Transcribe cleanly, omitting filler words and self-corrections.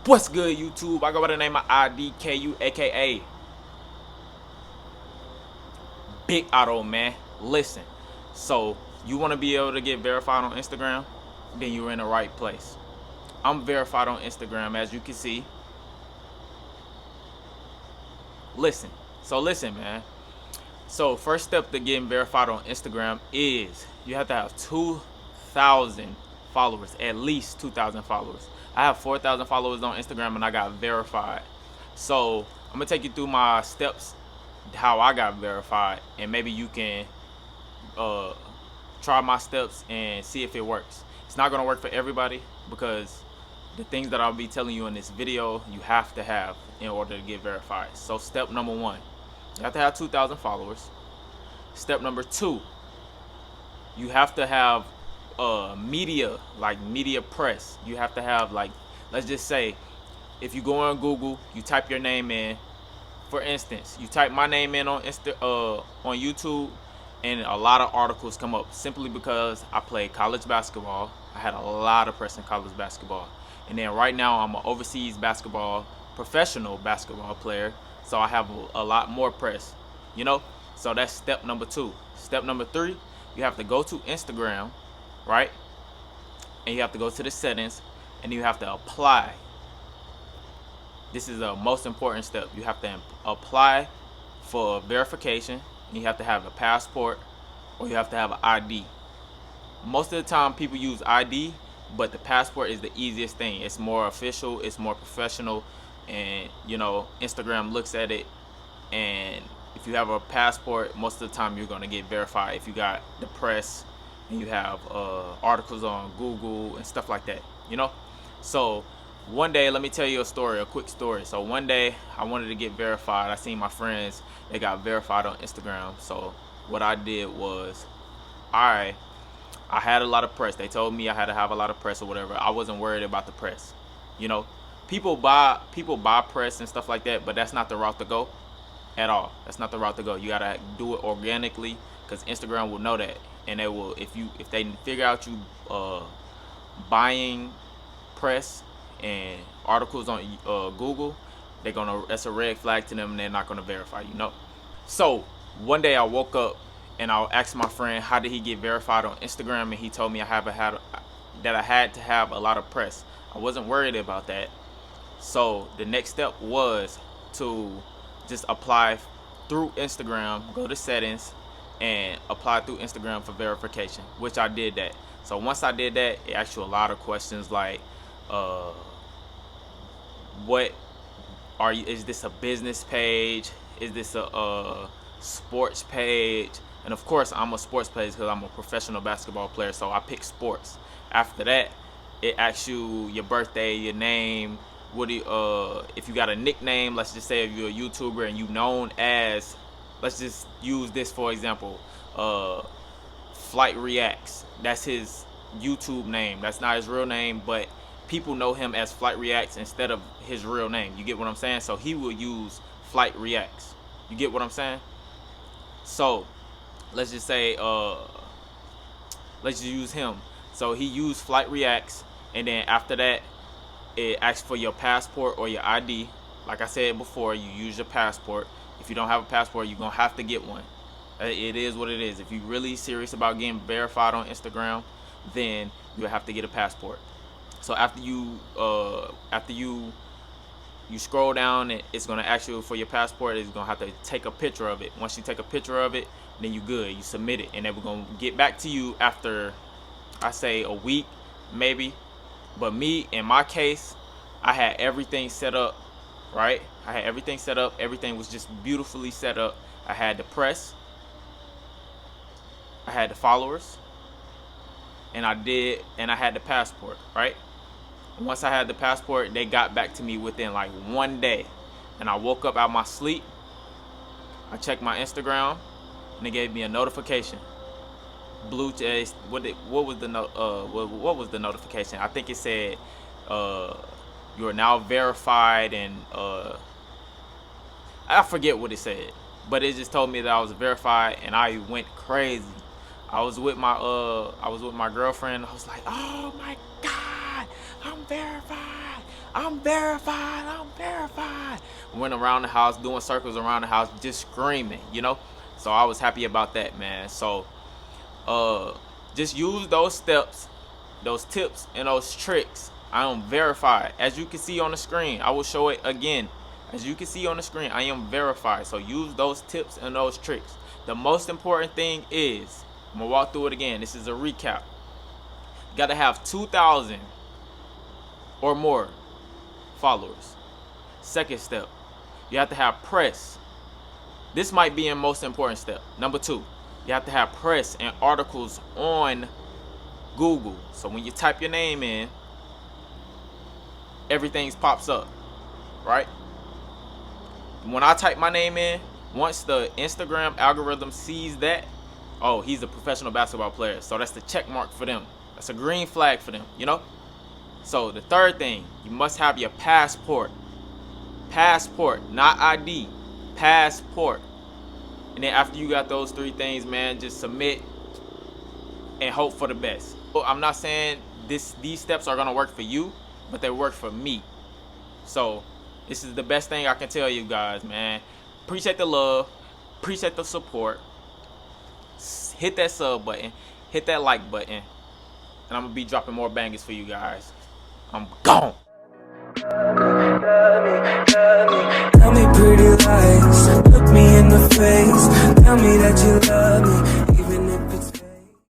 What's good, YouTube? I go by the name of idkyew, aka Big Auto, man. Listen, so you want to be able to get verified on Instagram? Then you're in the right place. I'm verified on Instagram, as you can see. Listen, listen, man. So first step to getting verified on Instagram is you have to have 2,000 followers, at least 2,000 followers. I have 4,000 followers on Instagram and I got verified. So I'm gonna take you through my steps, how I got verified, and maybe you can uh, try my steps and see if it works. It's not gonna work for everybody because the things that I'll be telling you in this video, you have to have in order to get verified. So step number one, you have to have 2,000 followers. Step number two, you have to have media, like media press. You have to have, like, let's just say, if you go on Google, you type your name in. For instance, you type my name in on on YouTube, and a lot of articles come up simply because I played college basketball. I had a lot of press in college basketball, and then right now I'm an overseas professional basketball player, so I have a lot more press, you know. So that's step number two. Step number three, you have to go to Instagram, right? And you have to go to the settings, and you have to apply. This is the most important step. You have to apply for verification. You have to have a passport, or you have to have an ID. Most of the time people use ID, but the passport is the easiest thing. It's more official, it's more professional, and you know, Instagram looks at it, and if you have a passport, most of the time you're gonna get verified if you got the press and you have articles on Google and stuff like that, you know. So one day, let me tell you a quick story. So one day I wanted to get verified. I seen my friends, they got verified on Instagram. So what I did was, I had a lot of press. They told me I had to have a lot of press or whatever. I wasn't worried about the press. You know, people buy press and stuff like that, but that's not the route to go at all. That's not the route to go. You gotta do it organically, because Instagram will know that, and they will, if they figure out you buying press and articles on Google, that's a red flag to them, and they're not gonna verify, you know. So one day I woke up and I asked my friend how did he get verified on Instagram, and he told me I had to have a lot of press. I wasn't worried about that. So the next step was to just apply through Instagram, go to settings, and apply through Instagram for verification, which I did that. So once I did that, it asked you a lot of questions like, is this a business page? Is this a sports page? And of course I'm a sports page because I'm a professional basketball player, so I pick sports. After that, it asks you your birthday, your name, if you got a nickname. Let's just say if you're a YouTuber and you known as, let's just use this for example, Flight Reacts. That's his YouTube name. That's not his real name, but people know him as Flight Reacts instead of his real name. You get what I'm saying? So he will use Flight Reacts. You get what I'm saying? So let's just say let's just use him. So he used Flight Reacts, and then after that it asks for your passport or your ID. Like I said before, you use your passport. If you don't have a passport, you're gonna have to get one. It is what it is. If you're really serious about getting verified on Instagram, then you have to get a passport. So after you scroll down, it's gonna ask you for your passport. It's gonna have to take a picture of it. Once you take a picture of it, then you good. You submit it, and then we're gonna get back to you after, I say, a week maybe. But me, in my case, I had everything set up, right? I had everything set up. Everything was just beautifully set up. I had the press, I had the followers, and I had the passport, right? Once I had the passport, they got back to me within like one day. And I woke up out my sleep, I checked my Instagram, and they gave me a notification. What was the notification? I think it said you are now verified, and I forget what it said, but it just told me that I was verified, and I went crazy. I was with my girlfriend. I was like, oh my God, I'm verified. I'm verified, I'm verified. Went around the house, doing circles around the house, just screaming, you know? So I was happy about that, man. So just use those steps, those tips, and those tricks. I am verified. As you can see on the screen, I will show it again. As you can see on the screen, I am verified. So use those tips and those tricks. The most important thing is, I'm gonna walk through it again. This is a recap. You gotta have 2,000 or more followers. Second step, you have to have press. This might be the most important step. Number 2, you have to have press and articles on Google. So when you type your name in, everything pops up, right? When I type my name in, once the Instagram algorithm sees that, oh, he's a professional basketball player. So that's the check mark for them. That's a green flag for them, you know? So the third thing, you must have your passport. Passport, not ID. Passport. And then after you got those 3 things, man, just submit and hope for the best. I'm not saying these steps are gonna work for you, but they work for me. So this is the best thing I can tell you guys, man. Appreciate the love, appreciate the support. Hit that sub button, hit that like button, and I'm gonna be dropping more bangers for you guys. I'm gone. Tell me pretty lies, look me in the face, tell me that you love